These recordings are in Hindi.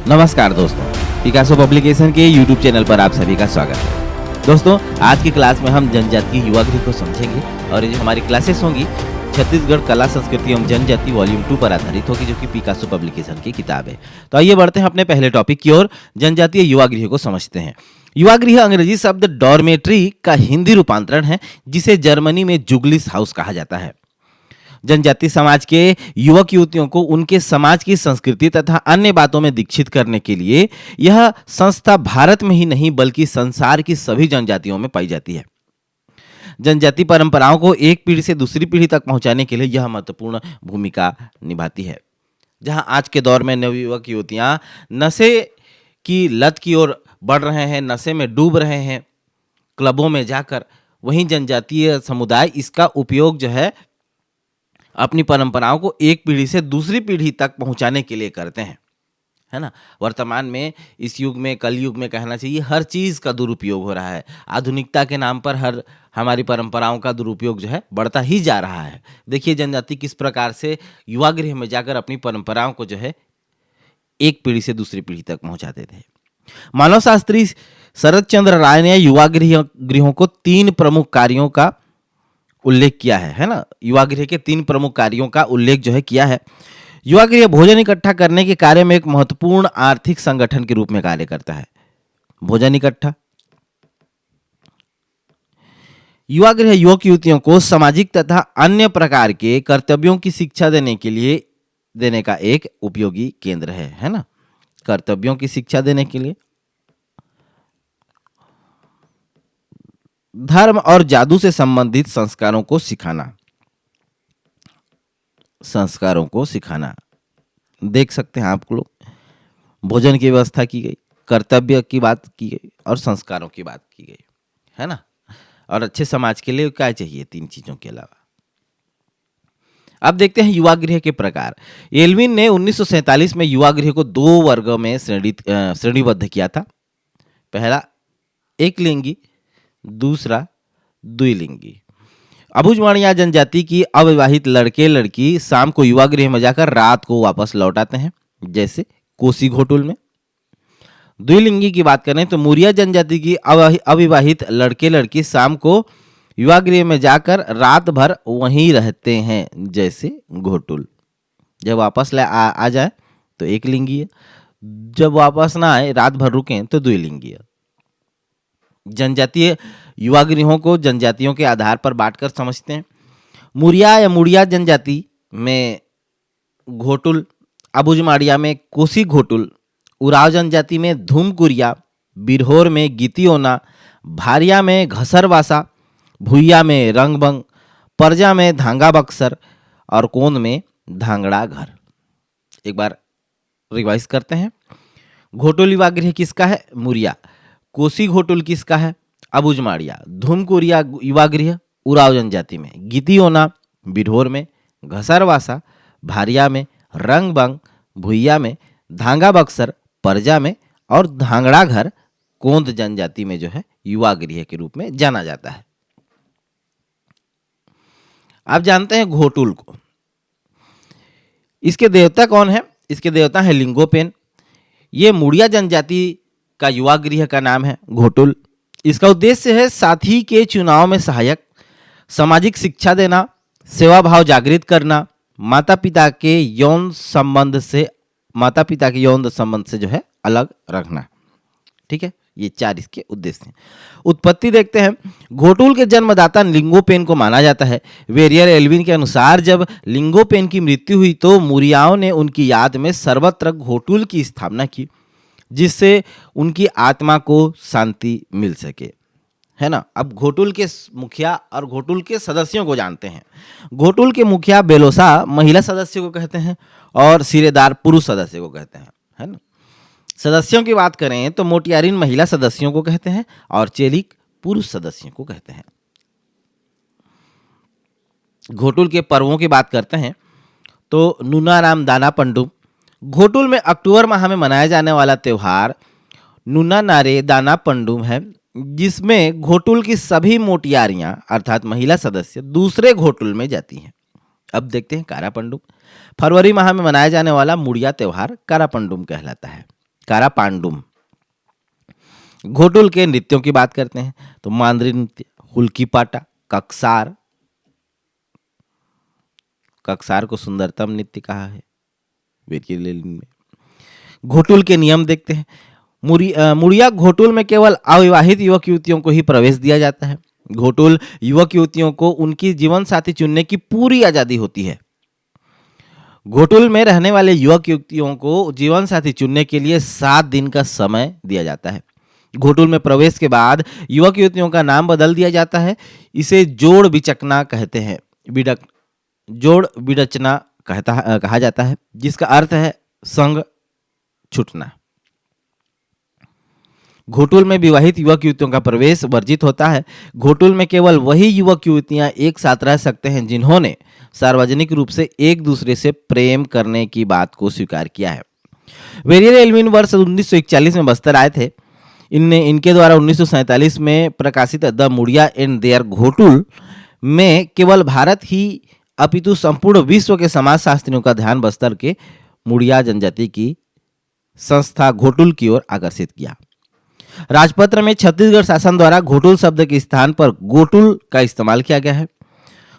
नमस्कार दोस्तों, पिकासो पब्लिकेशन के YouTube चैनल पर आप सभी का स्वागत है। दोस्तों, आज की क्लास में हम जनजाति की युवा गृह को समझेंगे और ये जो हमारी क्लासेस होंगी छत्तीसगढ़ कला संस्कृति एवं जनजाति वॉल्यूम 2 पर आधारित होगी, जो कि पिकासो पब्लिकेशन की किताब है। तो आइए बढ़ते हैं अपने पहले टॉपिक की ओर, जनजातीय युवा गृह को समझते हैं। युवा गृह अंग्रेजी शब्द डॉर्मेट्री का हिंदी रूपांतरण है, जिसे जर्मनी में जुगलिस हाउस कहा जाता है। जनजाति समाज के युवक युवतियों को उनके समाज की संस्कृति तथा अन्य बातों में दीक्षित करने के लिए यह संस्था भारत में ही नहीं बल्कि संसार की सभी जनजातियों में पाई जाती है। जनजाति परंपराओं को एक पीढ़ी से दूसरी पीढ़ी तक पहुंचाने के लिए यह महत्वपूर्ण भूमिका निभाती है। जहां आज के दौर में नवयुवक युवतियां नशे की लत की ओर बढ़ रहे हैं, नशे में डूब रहे हैं क्लबों में जाकर, वहीं जनजातीय समुदाय इसका उपयोग जो है अपनी परंपराओं को एक पीढ़ी से दूसरी पीढ़ी तक पहुंचाने के लिए करते हैं, है ना। वर्तमान में इस युग में, कलयुग में कहना चाहिए, हर चीज़ का दुरुपयोग हो रहा है। आधुनिकता के नाम पर हमारी परंपराओं का दुरुपयोग जो है बढ़ता ही जा रहा है। देखिए जनजाति किस प्रकार से युवा गृह में जाकर अपनी परंपराओं को जो है एक पीढ़ी से दूसरी पीढ़ी तक पहुंचाते थे। मानव शास्त्री शरद चंद्र राय ने युवा गृहों को 3 प्रमुख कार्यों का उल्लेख किया है ना। युवा गृह के 3 प्रमुख कार्यों का उल्लेख जो है किया है। युवा गृह भोजन इकट्ठा करने के कार्य में एक महत्वपूर्ण आर्थिक संगठन के रूप में कार्य करता है। भोजन इकट्ठा, युवा गृह युवक युवतियों को सामाजिक तथा अन्य प्रकार के कर्तव्यों की शिक्षा देने का एक उपयोगी केंद्र है ना। कर्तव्यों की शिक्षा देने के लिए, धर्म और जादू से संबंधित संस्कारों को सिखाना। देख सकते हैं आप लोग, भोजन की व्यवस्था की गई, कर्तव्य की बात की गई और संस्कारों की बात की गई, है ना। और अच्छे समाज के लिए क्या चाहिए 3 चीजों के अलावा। अब देखते हैं युवा गृह के प्रकार। एल्विन ने 1947 में युवा गृह को 2 वर्गों में श्रेणीबद्ध किया था। पहला एकलिंगी, दूसरा द्विलिंगी। अबुझमाड़िया जनजाति की अविवाहित लड़के लड़की शाम को युवा गृह में जाकर रात को वापस लौट आते हैं, जैसे कोसी घोटुल में। द्विलिंगी की बात करें तो मुरिया जनजाति की अविवाहित लड़के लड़की शाम को युवा गृह में जाकर रात भर वहीं रहते हैं, जैसे घोटुल। जब वापस आ जाए तो एकलिंगी है, जब वापस ना आए, रात भर रुकें तो द्विलिंगी है। जनजातीय युवा गृहों को जनजातियों के आधार पर बांटकर समझते हैं। मुरिया या मुड़िया जनजाति में घोटुल, अबुझमाड़िया में कोसी घोटुल, उराव जनजाति में धूमकुरिया, बिरहोर में गीतियोना, भारिया में घसरवासा, भुइया में रंगबंग, परजा में धांगा बक्सर और कोंद में धांगड़ा घर। एक बार रिवाइज करते हैं। घोटुल युवा गृह किसका है? मुरिया। कोसी घोटुल किसका है? अबुझमाड़िया। धूमकुरिया युवा गृह उराव जनजाति में, गीतियोना बिरहोर में, घसरवासा भारिया में, रंगबंग भुइया में, धांगा बक्सर परजा में और धांगड़ा घर कोंद जनजाति में जो है युवा गृह के रूप में जाना जाता है। आप जानते हैं घोटुल को। इसके देवता कौन है? इसके देवता है लिंगोपेन। ये मुड़िया जनजाति का युवा गृह का नाम है घोटुल। इसका उद्देश्य है साथी के चुनाव में सहायक, सामाजिक शिक्षा देना, सेवा भाव जागृत करना, माता पिता के यौन संबंध से जो है अलग रखना। ठीक है, ये 4 इसके उद्देश्य हैं। उत्पत्ति देखते हैं। घोटुल के जन्मदाता लिंगोपेन को माना जाता है। वेरियर एल्विन के अनुसार जब लिंगोपेन की मृत्यु हुई तो मुरियाओं ने उनकी याद में सर्वत्र घोटुल की स्थापना की, जिससे उनकी आत्मा को शांति मिल सके, है ना। अब घोटुल के मुखिया और घोटुल के सदस्यों को जानते हैं। घोटुल के मुखिया बेलोसा महिला सदस्य को कहते हैं और सिरेदार पुरुष सदस्य को कहते हैं, है ना। सदस्यों की बात करें तो मोटियारिन महिला सदस्यों को कहते हैं और चेलिक पुरुष सदस्यों को कहते हैं। घोटुल के पर्वों की बात करते हैं तो नूनाराम दाना पंडुम। घोटुल में अक्टूबर माह में मनाया जाने वाला त्यौहार नूना नारे दाना पंडुम है, जिसमें घोटुल की सभी मोटियारियां अर्थात महिला सदस्य दूसरे घोटुल में जाती हैं। अब देखते हैं कारा पंडुम। फरवरी माह में मनाया जाने वाला मुड़िया त्यौहार कारा पंडुम कहलाता है। कारापांडुम। घोटुल के नृत्यों की बात करते हैं तो मांद्री नृत्य, हुल्की पाटा, कक्सार। कक्सार को सुंदरतम नृत्य कहा है वेरिएलिन में। घोटुल के नियम देखते हैं। मुड़िया घोटुल में केवल अविवाहित युवक युवतियों को ही प्रवेश दिया जाता है। घोटुल युवक युवतियों को उनकी जीवन साथी चुनने की पूरी आजादी होती है। घोटुल में रहने वाले युवक युवतियों को जीवन साथी चुनने के लिए 7 दिन का समय दिया जाता है। घोटुल में प्रवेश के बाद युवक युवतियों का नाम बदल दिया जाता है। इसे जोड़ बिचकना कहते हैं। जोड़ बिडचना कहा जाता है, जिसका अर्थ है संग छूटना। घोटुल में विवाहित युवक युवतियों का प्रवेश वर्जित होता है। घोटुल में केवल वही युवक युवतियां एक साथ रह सकते हैं जिन्होंने सार्वजनिक रूप से एक दूसरे से प्रेम करने की बात को स्वीकार किया है। वेरियर एल्विन वर्ष 1941 में बस्तर आए थे। इनके द्वारा 1947 में प्रकाशित the Muria and their Ghotul में केवल भारत ही अपितु संपूर्ण विश्व के समाजशास्त्रियों का ध्यान बस्तर के मुड़िया जनजाति की संस्था घोटुल की ओर आकर्षित किया। राजपत्र में छत्तीसगढ़ शासन द्वारा घोटुल शब्द के स्थान पर गोटुल का इस्तेमाल किया गया है।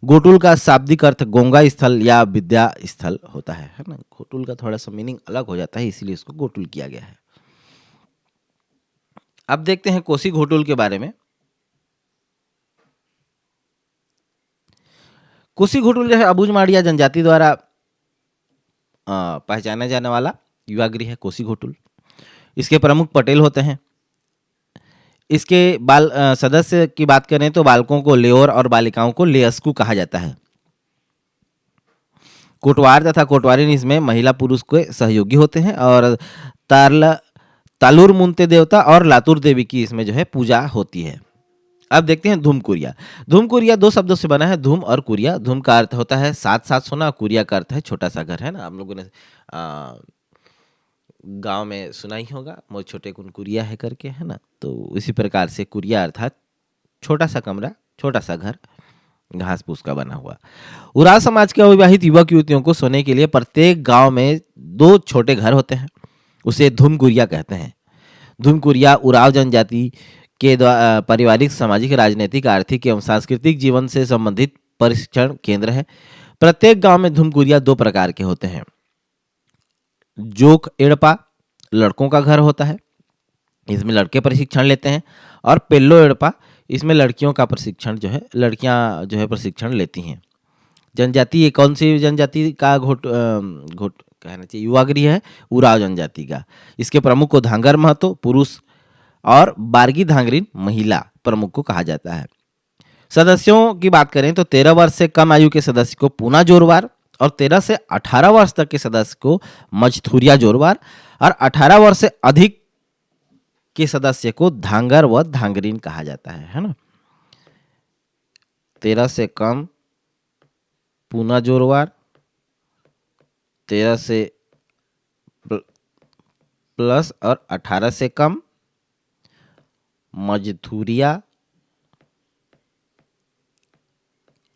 गोटुल का शाब्दिक अर्थ गोंगा स्थल या विद्या स्थल होता है ना। घोटुल का थोड़ा सा मीनिंग अलग हो जाता है, इसीलिए इसको गोटुल किया गया है। अब देखते हैं कोसी घोटुल के बारे में। कोसी घोटुल जो है अबुझ माड़िया जनजाति द्वारा पहचाना जाने वाला युवा गृह है कोसी घोटुल। इसके प्रमुख पटेल होते हैं। इसके सदस्य की बात करें तो बालकों को लेओर और बालिकाओं को लेस्कू कहा जाता है। कोटवार तथा कोटवारिन इसमें महिला पुरुष के सहयोगी होते हैं और तालुर मुंते देवता और लातुर देवी की इसमें जो है पूजा होती है। अब देखते हैं धूमकुरिया। धूमकुरिया 2 शब्दों से बना है, धूम और कुरिया। धूम का अर्थ होता है साथ साथ सोना, कुरिया का अर्थ है छोटा सा घर, है ना। हम लोगों ने गांव में सुना ही होगा, मोर छोटे कुनकुरिया है करके, है ना। तो इसी प्रकार से कुरिया अर्थात छोटा सा कमरा, छोटा सा घर, घास फूस का बना हुआ। उराव समाज के अविवाहित युवक युवतियों को सोने के लिए प्रत्येक गांव में 2 छोटे घर होते हैं, उसे धूमकुरिया कहते हैं। धूमकुरिया उराव जनजाति के पारिवारिक, सामाजिक, राजनीतिक, आर्थिक एवं सांस्कृतिक जीवन से संबंधित प्रशिक्षण केंद्र है। प्रत्येक गांव में धूमकुरिया 2 प्रकार के होते हैं। जोक एड़पा लड़कों का घर होता है, इसमें लड़के प्रशिक्षण लेते हैं, और पेल्लो एड़पा इसमें लड़कियों का प्रशिक्षण जो है, लड़कियां जो है प्रशिक्षण लेती हैं। जनजाति ये कौन सी जनजाति का घोट कहना चाहिए युवा गृह है? उराव जनजाति का। इसके प्रमुख को धांगर महतो पुरुष और बारगी धांगरीन महिला प्रमुख को कहा जाता है। सदस्यों की बात करें तो 13 वर्ष से कम आयु के सदस्य को पूना जोरवार और 13 से 18 वर्ष तक के सदस्य को मजथुरिया जोरवार और 18 वर्ष से अधिक के सदस्य को धांगर व धांगरीन कहा जाता है ना। 13 से कम पूना जोरवार, 13 से प्लस और 18 से कम मजथुरिया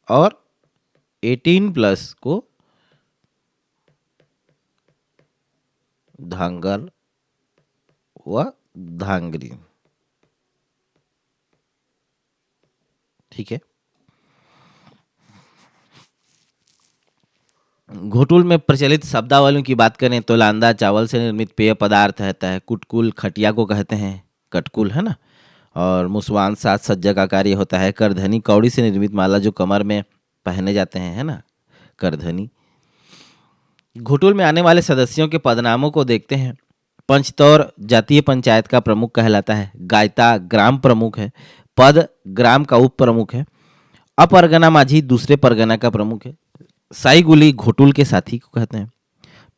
और 18 प्लस को धांगर व धांगरी। ठीक है। घोटुल में प्रचलित शब्दावलियों की बात करें तो लांदा चावल से निर्मित पेय पदार्थ रहता है। कुटकुल खटिया को कहते हैं, कटकुल, है ना। और मुसवान साज सज्जा का कार्य होता है। करधनी कौड़ी से निर्मित माला जो कमर में पहने जाते हैं, है ना, करधनी। घोटुल में आने वाले सदस्यों के पदनामों को देखते हैं। पंचतौर जातीय पंचायत का प्रमुख कहलाता है। गायता ग्राम प्रमुख है। पद ग्राम का उप प्रमुख है। अपरगना माझी दूसरे परगना का प्रमुख है। साईगुली घोटुल के साथी को कहते हैं।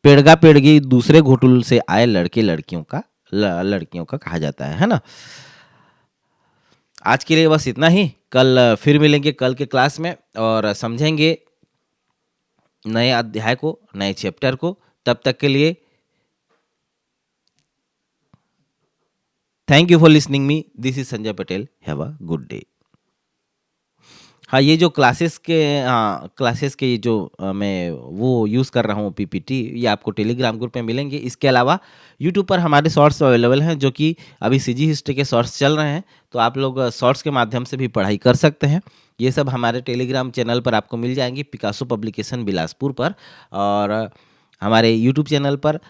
पेड़गा पेड़गी दूसरे घोटुल से आए लड़के लड़कियों का कहा जाता है ना। आज के लिए बस इतना ही। कल फिर मिलेंगे कल के क्लास में और समझेंगे नए अध्याय को, नए चैप्टर को। तब तक के लिए thank you for listening me. This is Sanjay Patel. Have a good day. हाँ, ये जो क्लासेस के ये जो मैं वो यूज़ कर रहा हूँ पीपीटी, ये आपको टेलीग्राम ग्रुप में मिलेंगे। इसके अलावा यूट्यूब पर हमारे शॉर्ट्स अवेलेबल हैं, जो कि अभी सीजी हिस्ट्री के शॉर्ट्स चल रहे हैं, तो आप लोग शॉर्ट्स के माध्यम से भी पढ़ाई कर सकते हैं। ये सब हमारे टेलीग्राम चैनल पर आपको मिल जाएँगी, पिकासो पब्लिकेशन बिलासपुर पर। और हमारे यूट्यूब चैनल पर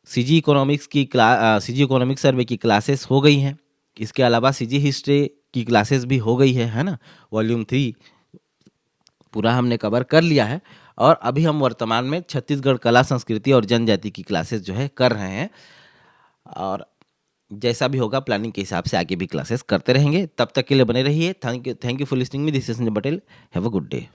सीजी इकोनॉमिक्स सर्वे की क्लासेस हो गई हैं। इसके अलावा सीजी हिस्ट्री की क्लासेस भी हो गई है ना? वॉल्यूम 3 पूरा हमने कवर कर लिया है और अभी हम वर्तमान में छत्तीसगढ़ कला, संस्कृति और जनजाति की क्लासेस जो है कर रहे हैं। और जैसा भी होगा प्लानिंग के हिसाब से आगे भी क्लासेस करते रहेंगे। तब तक के लिए बने रहिए। Thank you for listening me. This is Sanjay Patel. Have a good day.